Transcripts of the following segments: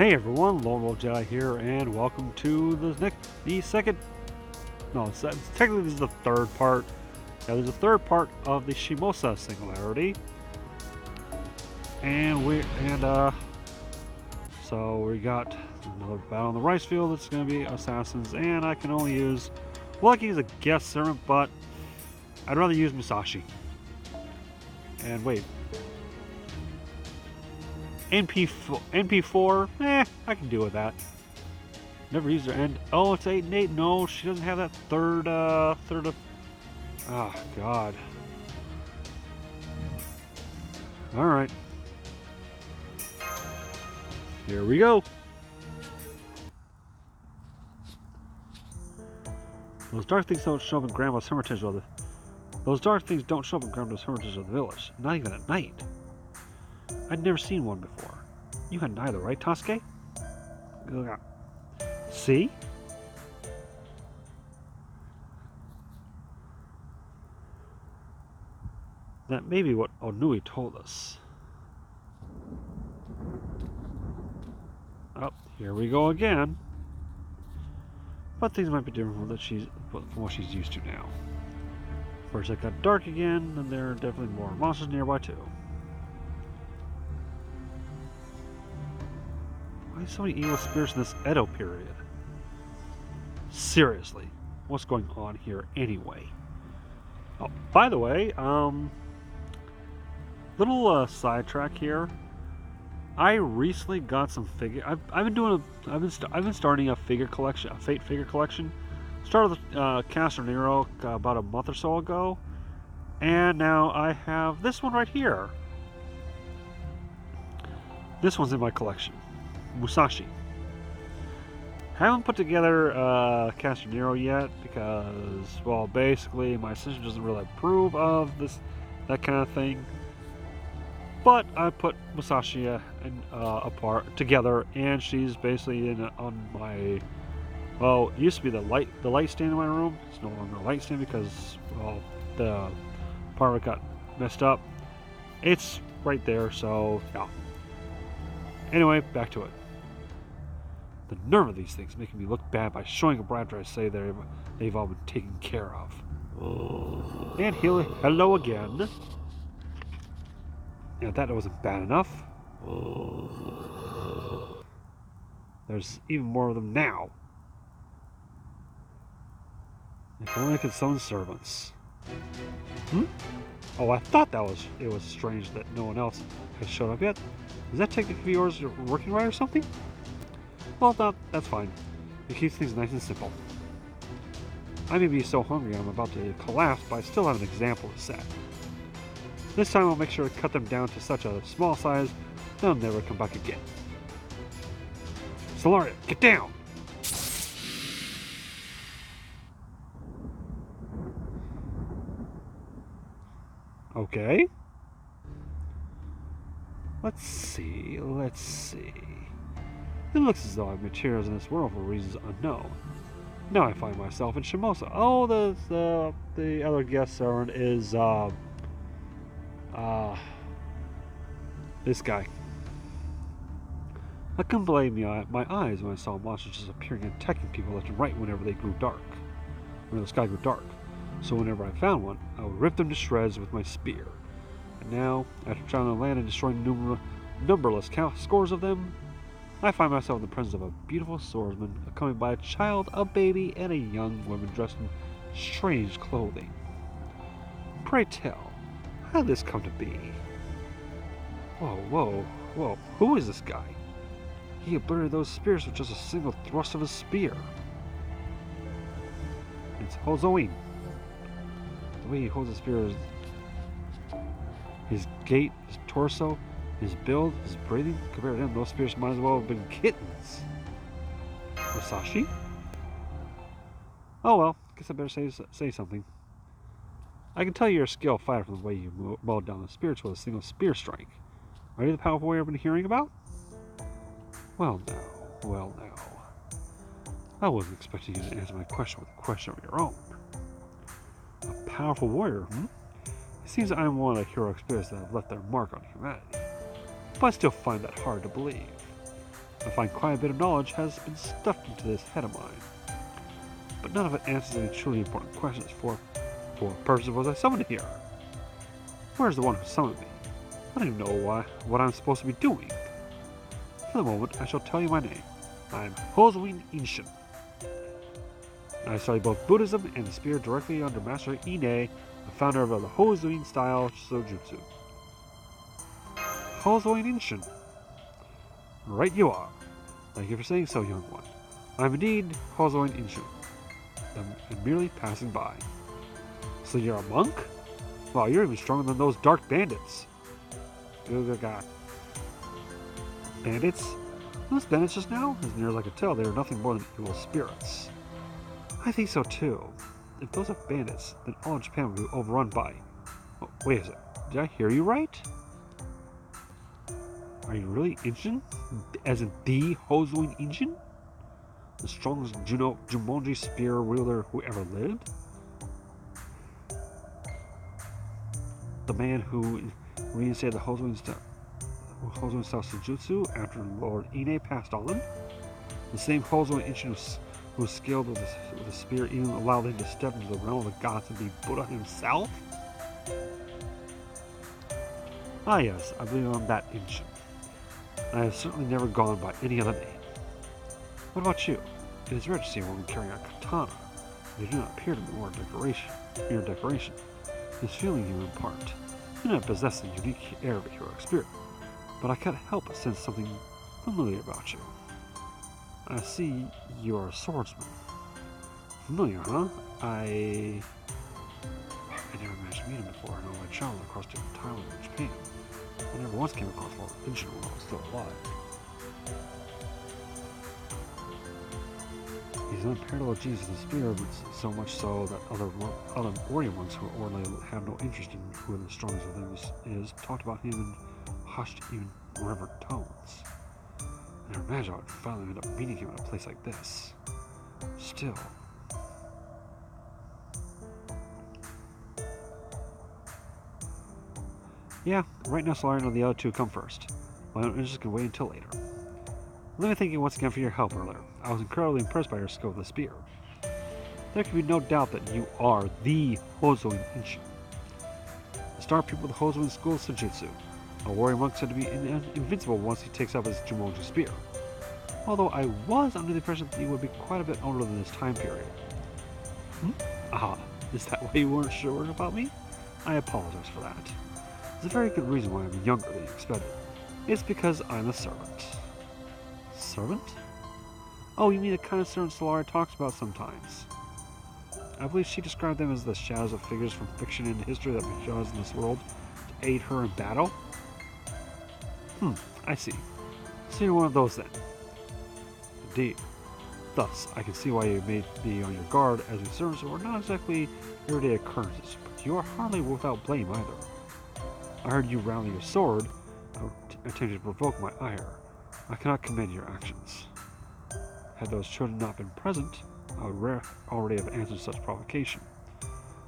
Hey everyone, Lone Wolf Jedi here, and welcome to the second. No, technically this is the third part. Yeah, there's a third part of the Shimosa Singularity, so we got another battle on the rice field. It's going to be assassins, and I can only use. Well, I can use a guest servant, but I'd rather use Musashi. And wait, NP4, I can deal with that. Never used her, and oh, it's 8 and 8. No, she doesn't have that third. Oh God. All right, here we go. Those dark things don't show up in Grandma's hermitage of the. Those dark things don't show up in Grandma's hermitage of the village, not even at night. I'd never seen one before. You hadn't either, right, Tasuke? See? That may be what Onui told us. Oh, here we go again. But things might be different from what she's used to now. First it got dark again, and there are definitely more monsters nearby too. Why so many evil spirits in this Edo period? Seriously, what's going on here anyway? Oh, by the way, little sidetrack here. I recently got some figure. I've been starting a figure collection, a Fate figure collection. Started with Caster Nero about a month or so ago, and now I have this one right here. This one's in my collection, Musashi. Haven't put together Caster Nero yet because, well, basically my sister doesn't really approve of that kind of thing. But I put Musashi apart together, and she's basically on my. Well, it used to be the light stand in my room. It's no longer a light stand because, well, the part where it got messed up. It's right there, so yeah. Anyway, back to it. The nerve of these things making me look bad by showing up after I say they've all been taken care of. And hello again. And if that wasn't bad enough, there's even more of them now. If only I could summon servants. Oh, I thought it was strange that no one else has showed up yet. Is that technically yours working right or something? Well, that's fine. It keeps things nice and simple. I may be so hungry I'm about to collapse, but I still have an example to set. This time I'll make sure to cut them down to such a small size they'll never come back again. Solaria, get down! Okay. Let's see. It looks as though I have materials in this world for reasons unknown. Now I find myself in Shimosa. Oh, the other guest servant is this guy. I couldn't believe my eyes when I saw monsters just appearing and attacking people left and right whenever the sky grew dark. So whenever I found one, I would rip them to shreds with my spear. And now, after traveling the land and destroying numberless scores of them, I find myself in the presence of a beautiful swordsman, accompanied by a child, a baby, and a young woman dressed in strange clothing. Pray tell, how did this come to be? Whoa, who is this guy? He obliterated those spears with just a single thrust of his spear. It's Hozoin. The way he holds his spear is his gait, his torso, his build, his breathing. Compared to him, those spears might as well have been kittens. Musashi? Oh well, guess I better say something. I can tell you're a skilled fighter from the way you mowed down the spirits with a single spear strike. Are you the powerful warrior I've been hearing about? Well now. I wasn't expecting you to answer my question with a question of your own. A powerful warrior, It seems I'm one of the heroic spirits that have left their mark on humanity. But I still find that hard to believe. I find quite a bit of knowledge has been stuffed into this head of mine. But none of it answers any truly important questions. For what purpose was I summoned here? Where's the one who summoned me? I don't even know what I'm supposed to be doing. For the moment, I shall tell you my name. I'm Hozouin Inshin. I study both Buddhism and the spear directly under Master Ine, the founder of the Hozouin style Sojutsu. Hozouin Inshin. Right you are. Thank you for saying so, young one. I'm indeed Hozouin Inshin. I'm merely passing by. So you're a monk? Wow, you're even stronger than those dark bandits. God. Bandits? Those bandits just now? As near as I could tell, they are nothing more than evil spirits. I think so too. If those are bandits, then all of Japan will be overrun by... Oh, wait a sec. Did I hear you right? Are you really Inshin? As in the Hozouin Inshin? The strongest Jumonji spear wielder who ever lived? The man who reinstated the Hozouin style Sojutsu after Lord Ine passed on? The same Hozouin Inshin who was skilled with a spear even allowed him to step into the realm of the gods and be Buddha himself? Ah yes, I believe I'm that Inshin. I have certainly never gone by any other name. What about you? It is rare to see a woman carrying a katana. They do not appear to be mere decoration. This feeling you impart, you do not possess a unique air of a heroic spirit, but I can't help but sense something familiar about you. I see you are a swordsman. Familiar, huh? I never imagined meeting him before. I know I traveled across different Thailand and Japan. I never once came across Lord Inshin while I was still alive. He's an unparalleled genius in the spear, but so much so that other warrior monks who ordinarily have no interest in who the strongest of them is talked about him in hushed, even reverent tones. I never imagined I would finally end up meeting him in a place like this. Still... Yeah, right now Solarian and the other two come first. My own interest can wait until later. Let me thank you once again for your help earlier. I was incredibly impressed by your skill with the spear. There can be no doubt that you are the Hozouin Inshin. The star pupil of the Hozouin School of Sojutsu. A warrior monk said to be invincible once he takes up his Jumonji spear. Although I was under the impression that you would be quite a bit older than this time period. Aha, is that why you weren't sure about me? I apologize for that. There's a very good reason why I'm younger than you expected. It's because I'm a servant. Servant? Oh, you mean the kind of servant Solara talks about sometimes. I believe she described them as the shadows of figures from fiction and history that may show us in this world to aid her in battle. I see. So you're one of those then. Indeed. Thus, I can see why you may be on your guard, as we servants are not exactly everyday occurrences, but you are hardly without blame either. I heard you rounding your sword, attempting to provoke my ire. I cannot commend your actions. Had those children not been present, I would already have answered such provocation.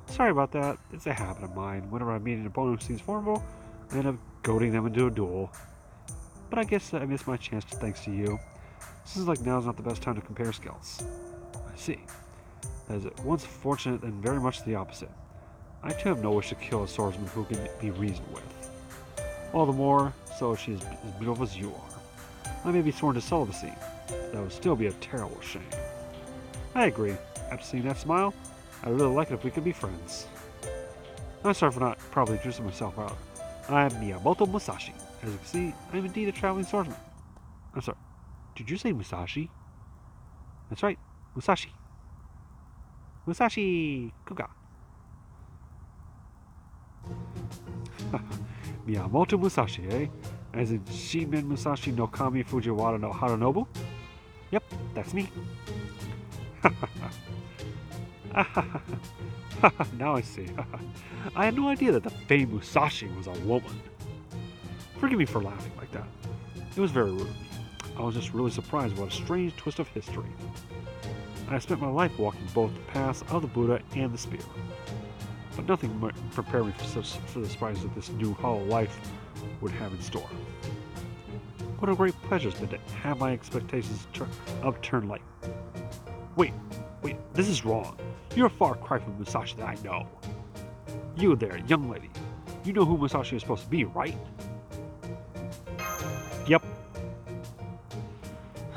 Sorry about that. It's a habit of mine. Whenever I meet an opponent who seems formidable, I end up goading them into a duel. But I guess I missed my chance thanks to you. Seems like now's not the best time to compare skills. I see. That is at once fortunate and very much the opposite. I too have no wish to kill a swordsman who can be reasoned with. All the more so if she is as beautiful as you are. I may be sworn to celibacy. That would still be a terrible shame. I agree. After seeing that smile, I'd really like it if we could be friends. I'm sorry for not properly introducing myself out. I'm Miyamoto Musashi. As you can see, I'm indeed a traveling swordsman. I'm sorry. Did you say Musashi? That's right. Musashi. Musashi Kuga. Miyamoto Musashi, eh? As in Shimen Musashi no Kami Fujiwara no Harunobu? Yep, that's me. Now I see. I had no idea that the famed Musashi was a woman. Forgive me for laughing like that. It was very rude of me. I was just really surprised what a strange twist of history. I spent my life walking both the paths of the Buddha and the spear. But nothing prepared me for the surprises that this new hollow life would have in store. What a great pleasure it's been to have my expectations upturned like. Wait, this is wrong. You're a far cry from Musashi that I know. You there, young lady. You know who Musashi is supposed to be, right? Yep.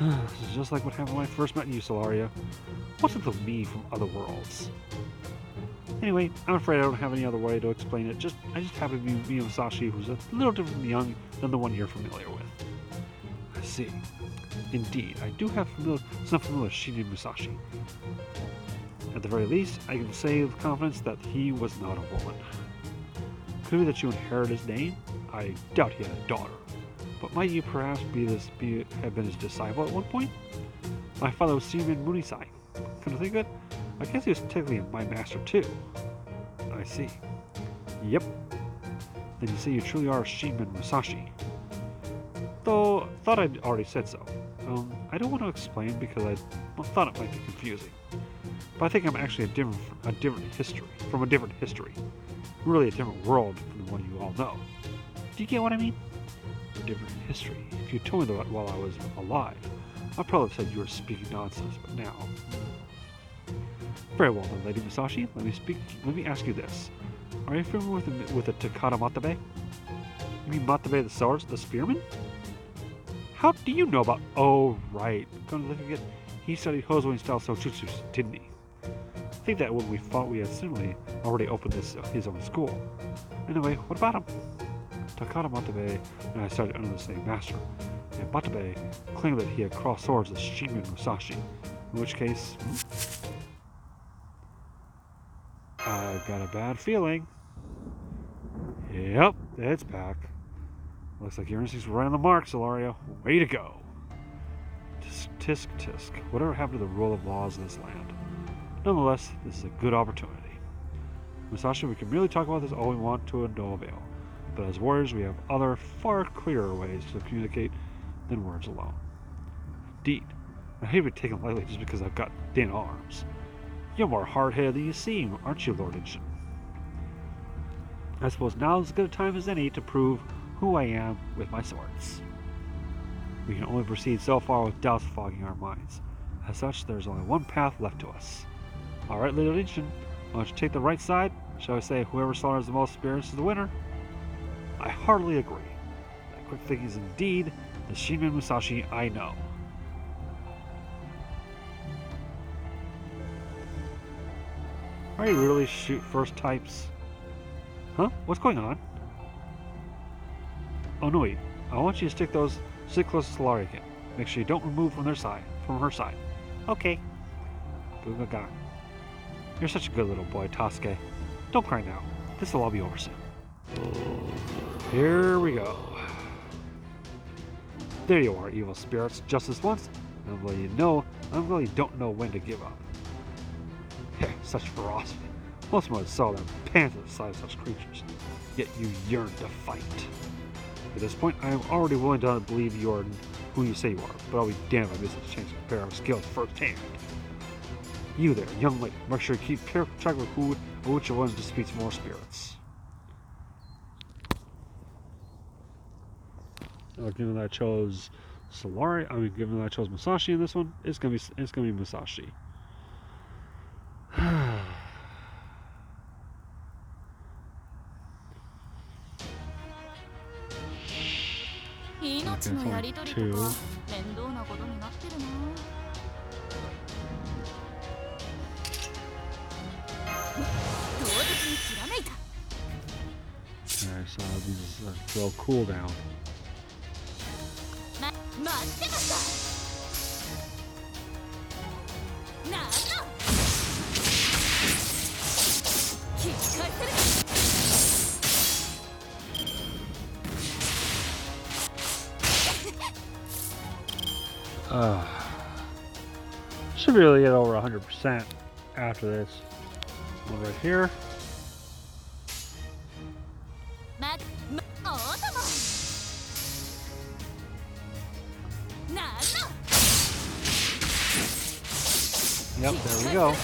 This is just like what happened when I first met you, Solaria. What's with the me from other worlds? Anyway, I'm afraid I don't have any other way to explain it. I just happen to be Musashi, who's a little different than the one you're familiar with. I see. Indeed, I do have some familiar Shinin Musashi. At the very least, I can say with confidence that he was not a woman. Could it be that you inherited his name? I doubt he had a daughter. But might you perhaps have been his disciple at one point? My father was Shinrin Munisai. Come to think of it, I guess he was technically my master too. I see. Yep. Then you say you truly are Shinrin Musashi. Though, I thought I'd already said so. I don't want to explain because I thought it might be confusing. But I think I'm actually from a different history. Really a different world from the one you all know. Do you get what I mean? A different history. If you told me that while I was alive, I'd probably have said you were speaking nonsense, but now... Very well then, Lady Musashi, let me ask you this. Are you familiar with the Takata Matabe? You mean Matabe the spearman? How do you know about... Oh, right. Come to look again. He studied Hozoin style Sojutsu, didn't he? I think that when we fought, we had simply already opened his own school. Anyway, what about him? Takata Matabe and I studied under the same master, and Matabe claimed that he had crossed swords with Shinrin Musashi, in which case... I've got a bad feeling. Yep, it's back. Looks like your instincts were right on the mark, Solario. Way to go. Tisk, tisk. Whatever happened to the rule of laws in this land? Nonetheless, this is a good opportunity. Musashi, we can really talk about this all we want to no avail. But as warriors, we have other, far clearer ways to communicate than words alone. Indeed. I hate to be taken lightly just because I've got thin arms. You're more hard-headed than you seem, aren't you, Lord Inchin? I suppose now is as good a time as any to prove who I am with my swords. We can only proceed so far with doubts fogging our minds. As such, there's only one path left to us. Alright, Lord Inchin, why don't you take the right side? Shall I say whoever slaughters the most spirits is the winner? I heartily agree. That quick thinking is indeed the Shinrin Musashi I know. Are you really shoot first types? Huh? What's going on? Oh no, wait. I want you to sit close to Solaria again. Make sure you don't remove from her side. Okay. Gaga. You're such a good little boy, Tasuke. Don't cry now. This will all be over soon. Here we go. There you are, evil spirits. Just this once. I'm glad you don't know when to give up. Such ferocity. Most men saw them pant at the sight of such creatures. Yet you yearn to fight. At this point, I am already willing to believe you are who you say you are, but I'll be damned if I miss a chance to compare our skills firsthand. You there, young lady, make sure you keep track of who or which ones defeats more spirits. Given that I chose given that I chose Musashi in this one, it's gonna be Musashi. Two. Alright, so these throw cooldown. Should be able to get over 100% after this. One right here. Yep, there we go.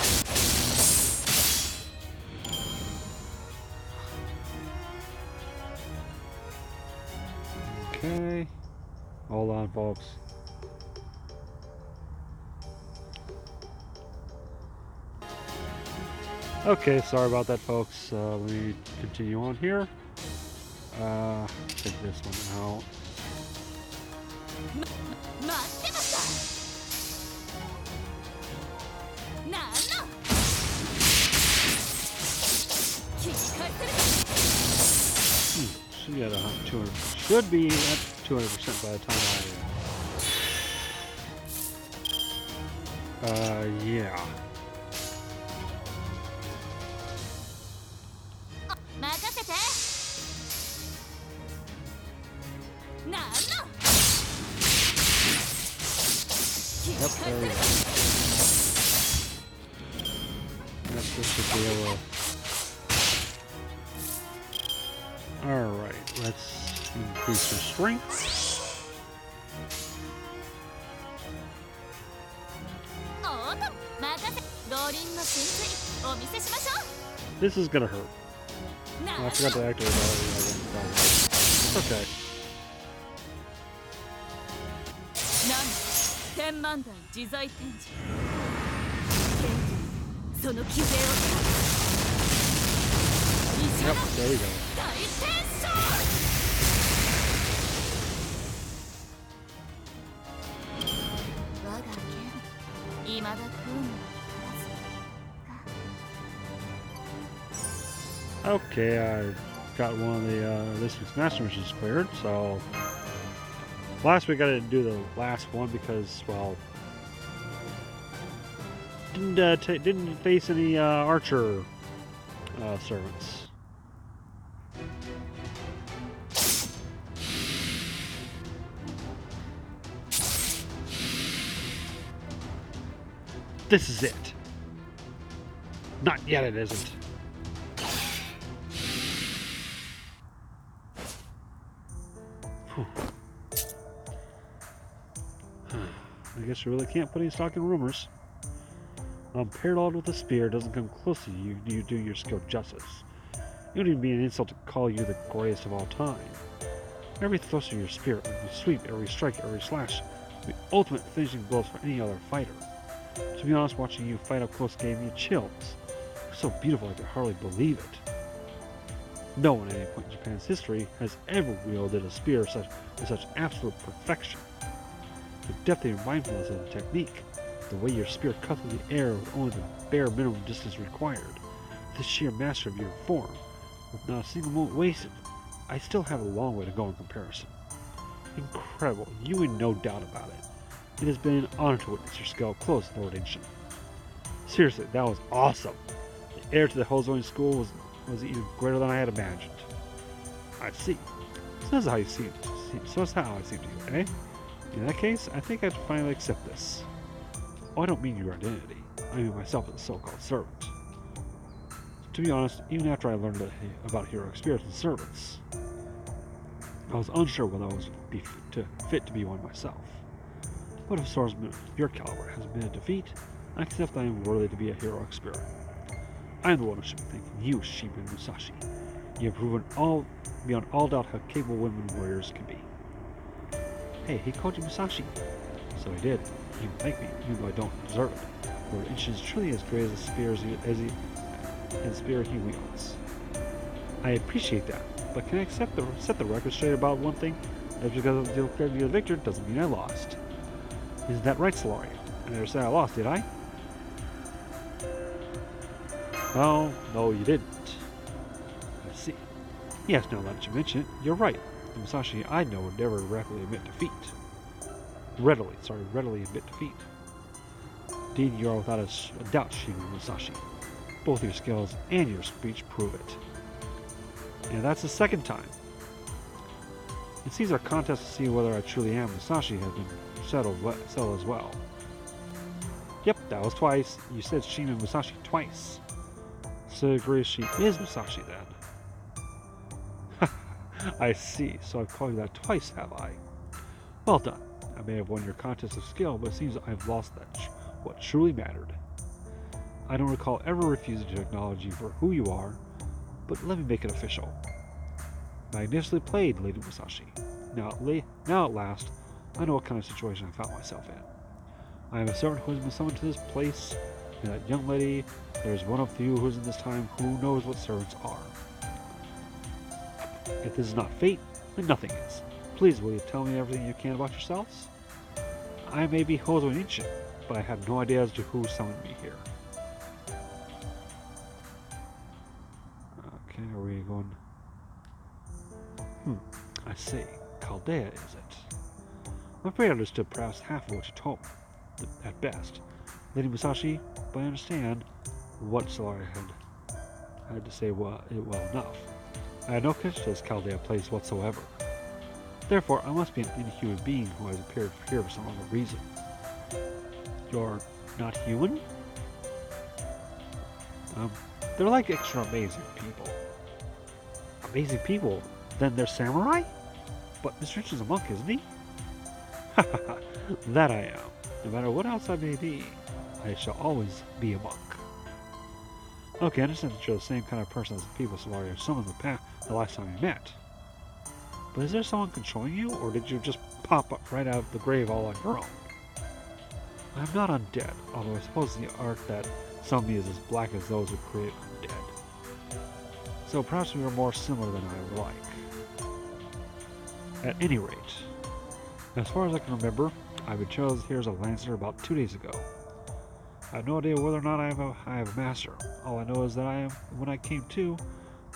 Okay. Hold on, folks. Okay, sorry about that, folks. Let me continue on here. Take this one out. Should be at 200. Should be at 200% by the time yeah. Yep, there we go. Yep, this should be able to... Alright, let's increase your strength. This is gonna hurt. Oh, I forgot to activate all the other. It's okay. Yep, there we go. Okay, I got one of the this week's master missions cleared. So last week I didn't do the last one because, well, didn't face any archer servants. This is it. Not yet, it isn't. I guess you really can't put any stock in rumors. Paralleled with a spear doesn't come close to you. You do your skill justice. It would even be an insult to call you the greatest of all time. Every thrust of your spear, every sweep, every strike, every slash, the ultimate finishing blows for any other fighter. To be honest, watching you fight up close gave me chills. It's so beautiful I could hardly believe it. No one at any point in Japan's history has ever wielded a spear with such absolute perfection. The depth of your mindfulness of the technique, the way your spear cuts through the air with only the bare minimum distance required, the sheer mastery of your form, with not a single moment wasted. I still have a long way to go in comparison. Incredible, you had no doubt about it. It has been an honor to witness your skill up close, Lord Ancient. Seriously, that was awesome. The heir to the Hozoin school was even greater than I had imagined. I see. So that's how you see it. So that's how I see it to you, eh? In that case, I think I'd finally accept this. Oh, I don't mean your identity. I mean myself as a so-called servant. To be honest, even after I learned about heroic spirits and servants, I was unsure whether I was fit to be one myself. But if a swordsman of your caliber has been a defeat, I accept I am worthy to be a heroic spirit. I am the one who should be thanking you, Shima Musashi. You have proven beyond all doubt how capable women warriors can be. Hey, he called you Musashi. So he did. He even thanked me, even though I don't deserve it. Lord Ancient is truly as great as a spear he wields. I appreciate that, but can I set the record straight about one thing? Just because I declared you the victor doesn't mean I lost. Isn't that right, Solari? I never said I lost, did I? Well, no, you didn't. I see. Yes, now that you mention it, you're right. The Musashi I know would never readily admit defeat. Readily admit defeat. Indeed, you are without a doubt, Shima Musashi. Both your skills and your speech prove it. And that's the second time. It seems our contest to see whether I truly am Musashi has been settled as well. Yep, that was twice. You said Shima Musashi twice. So I agree she is Musashi then. I see, so I've called you that twice, have I? Well done. I may have won your contest of skill, but it seems I've lost what truly mattered. I don't recall ever refusing to acknowledge you for who you are, but let me make it official. Magnificently played, Lady Musashi. Now at last, I know what kind of situation I found myself in. I am a servant who has been summoned to this place, and that young lady, there is one of you who is in this time who knows what servants are. If this is not fate, then nothing is. Please, will you tell me everything you can about yourselves? I may be Hozo Ninchin, but I had no idea as to who summoned me here. Okay, are we going... I see. Chaldea, is it? I'm afraid I understood perhaps half of what you told me, at best. Lady Musashi, but I understand what Solari had to say well enough. I had no connection to this Chaldea place whatsoever. Therefore, I must be an inhuman being who has appeared here for some other reason. You're not human? They're like extra amazing people. Amazing people? Then they're samurai? But Mr. Rich is a monk, isn't he? Hahaha, that I am. No matter what else I may be, I shall always be a monk. Okay, I understand that you're the same kind of person as the people Solari summoned the last time we met. But is there someone controlling you, or did you just pop up right out of the grave all on your own? I am not undead, although I suppose the art that summoned me is as black as those who create undead. So perhaps we are more similar than I would like. At any rate, as far as I can remember, I was chosen here as a Lancer about 2 days ago. I have no idea whether or not I have a master. All I know is that when I came to,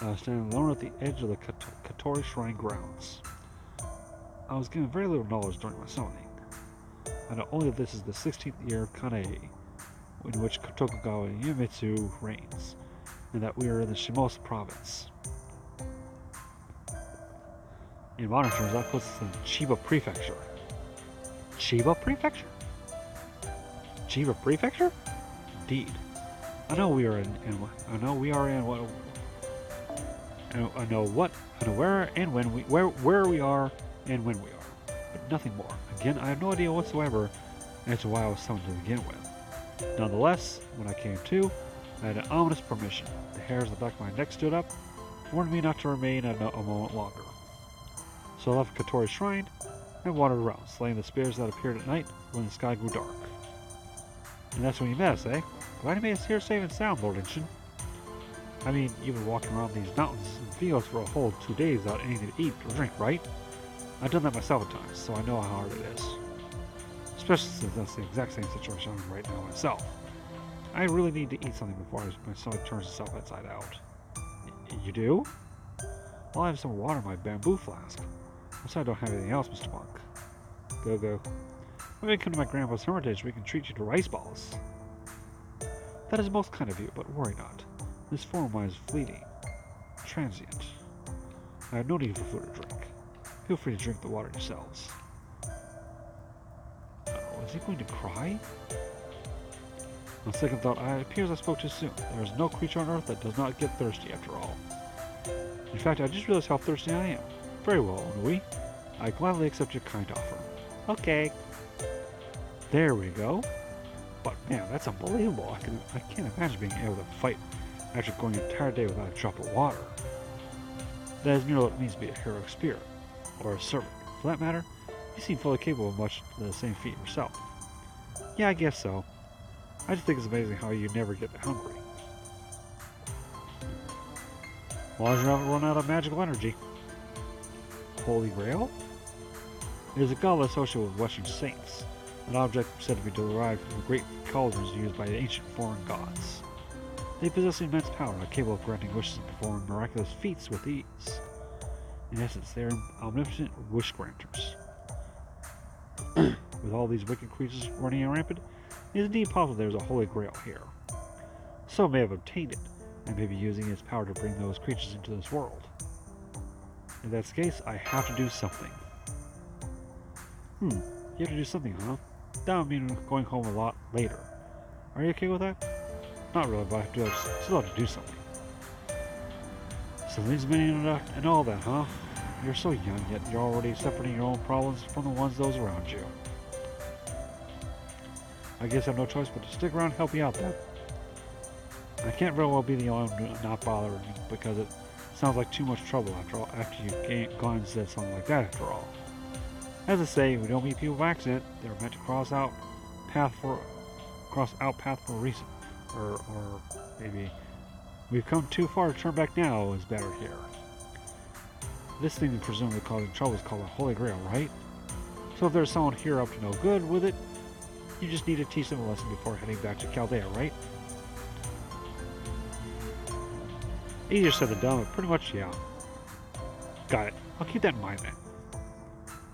I was standing alone at the edge of the Katori Shrine grounds. I was given very little knowledge during my summoning. I know only that this is the 16th year of Kanae, in which Tokugawa Iemitsu reigns, and that we are in the Shimosa province. In modern terms, that puts us in Chiba Prefecture. Chiba Prefecture? Chiba Prefecture? Indeed. I know we are in where and when we are, but nothing more. Again, I have no idea whatsoever as to why I was summoned to begin with. Nonetheless, when I came to, I had an ominous permission. The hairs on the back of my neck stood up, warned me not to remain a moment longer. So I left Katori Shrine and wandered around, slaying the spirits that appeared at night when the sky grew dark. And that's when you met us, eh? Glad you made us here safe and sound, Lord Inchin. I mean, you've been walking around these mountains and fields for a whole 2 days without anything to eat or drink, right? I've done that myself at times, so I know how hard it is. Especially since that's the exact same situation I'm in right now myself. I really need to eat something before my stomach turns itself inside out. You do? Well, I have some water in my bamboo flask. I'm sorry I don't have anything else, Mr. Monk. Go. When we come to my grandpa's hermitage, we can treat you to rice balls. That is most kind of you, but worry not. This form of mine is fleeting, transient. I have no need for food or drink. Feel free to drink the water yourselves. Is he going to cry? On second thought, it appears I spoke too soon. There is no creature on earth that does not get thirsty after all. In fact, I just realized how thirsty I am. Very well, Onui. I gladly accept your kind offer. Okay. There we go. But man, that's unbelievable. I can't imagine being able to fight after going an entire day without a drop of water. That is merely what it means to be a heroic spirit, or a servant. For that matter, you seem fully capable of much the same feat yourself. Yeah, I guess so. I just think it's amazing how you never get hungry. As long as you haven't run out of magical energy. Holy Grail? It is a goblet associated with Western saints, an object said to be derived from the great cauldrons used by the ancient foreign gods. They possess immense power and are capable of granting wishes and performing miraculous feats with ease. In essence, they are omnipotent wish granters. With all these wicked creatures running rampant, it is indeed possible there is a Holy Grail here. Some may have obtained it, and may be using its power to bring those creatures into this world. If that's the case, I have to do something. You have to do something, huh? That would mean going home a lot later. Are you okay with that? Not really, but I still have to do something. So these many and all that, huh? You're so young, yet you're already separating your own problems from the ones those around you. I guess I have no choice but to stick around and help you out then. I can't very well be the only one not bothering you, because it sounds like too much trouble after you gone and said something like that after all. As I say, we don't meet people by accident. They were meant to cross out path for a reason. Or maybe we've come too far to turn back now is better here. This thing presumably causing trouble is called a Holy Grail, right? So if there's someone here up to no good with it, you just need to teach them a lesson before heading back to Chaldea, right? Easier said than done, but pretty much, yeah. Got it. I'll keep that in mind then.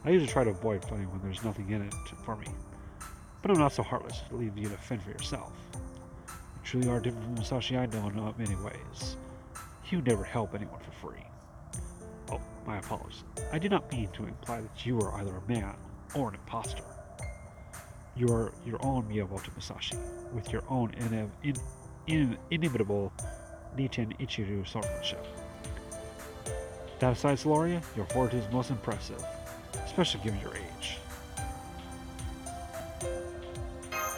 I usually try to avoid playing when there's nothing in it for me. But I'm not so heartless to leave you to fend for yourself. You truly are different from Musashi I know in many ways. You never help anyone for free. Oh, my apologies. I did not mean to imply that you are either a man or an imposter. You are your own Miyamoto Musashi, with your own inimitable Niten Ichiru swordsmanship. That aside, Solaria, your fortitude is most impressive, especially given your age.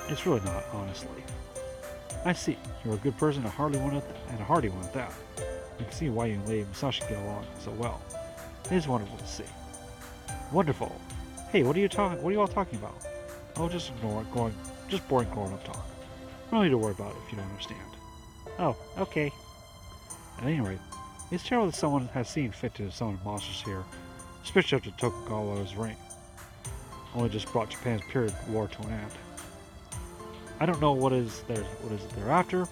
It's really not, honestly. I see, you're a good person and a hardy one at that. You can see why you and Lady Musashi get along so well. It is wonderful to see. Wonderful. Hey, what are you all talking about? Oh, just boring grown-up talk. No need to worry about it if you don't understand. Oh, okay. At any rate, it's terrible that someone has seen fit to summon monsters here, especially after Tokugawa's reign. Only just brought Japan's period war to an end. I don't know what is they're after,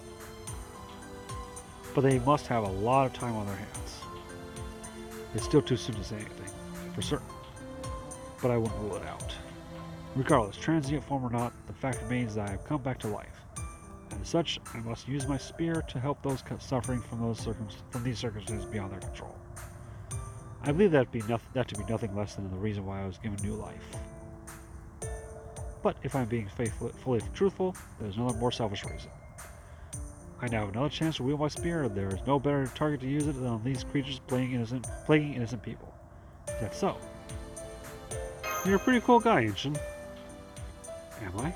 but they must have a lot of time on their hands. It's still too soon to say anything, for certain, but I wouldn't rule it out. Regardless, transient form or not, the fact remains that I have come back to life. And as such, I must use my spear to help those suffering from these circumstances beyond their control. I believe that to be nothing less than the reason why I was given new life. But if I'm being fully truthful, there's another more selfish reason. I now have another chance to wield my spear, and there is no better target to use it than on these creatures plaguing innocent people. Is that so? You're a pretty cool guy, Inshin. Am I?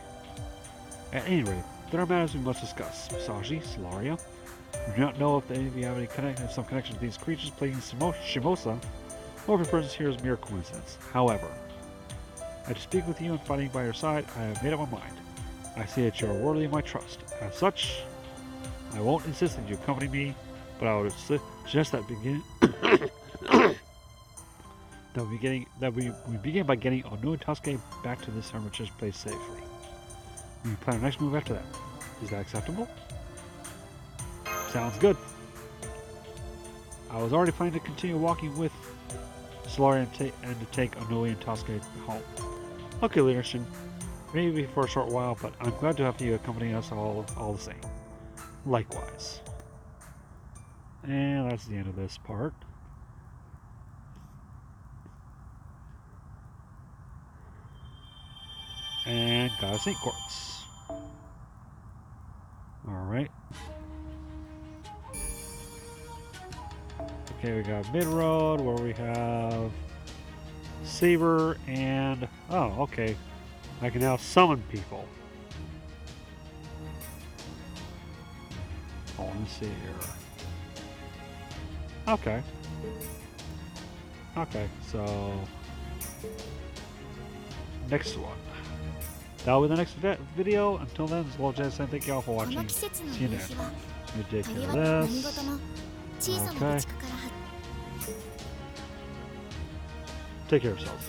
At any rate, there are matters we must discuss. Musashi, Solaria. We do not know if any of you have some connection to these creatures plaguing Shimosa, or if your presence here is mere coincidence. However, I to speak with you and fighting by your side, I have made up my mind. I see that you are worthy of my trust. As such, I won't insist that you accompany me, but I would suggest that we begin by getting Onu and Tasuke back to this hermitage place safely. We plan our next move after that. Is that acceptable? Sounds good. I was already planning to continue walking with Solaria and to take Onui and Tasuke home. Okay, Leadership. Maybe for a short while, but I'm glad to have you accompany us all the same. Likewise. And that's the end of this part. And Goddess Saint Quartz. Alright. Okay, we got Mid-Road where we have Saber and... oh, okay. I can now summon people. Oh, let me see here. Okay. Okay, so... next one. That'll be the next video. Until then, this is Lord Jazz saying thank you all for watching. See you next time. Let me take care of this. Okay. Take care of yourselves.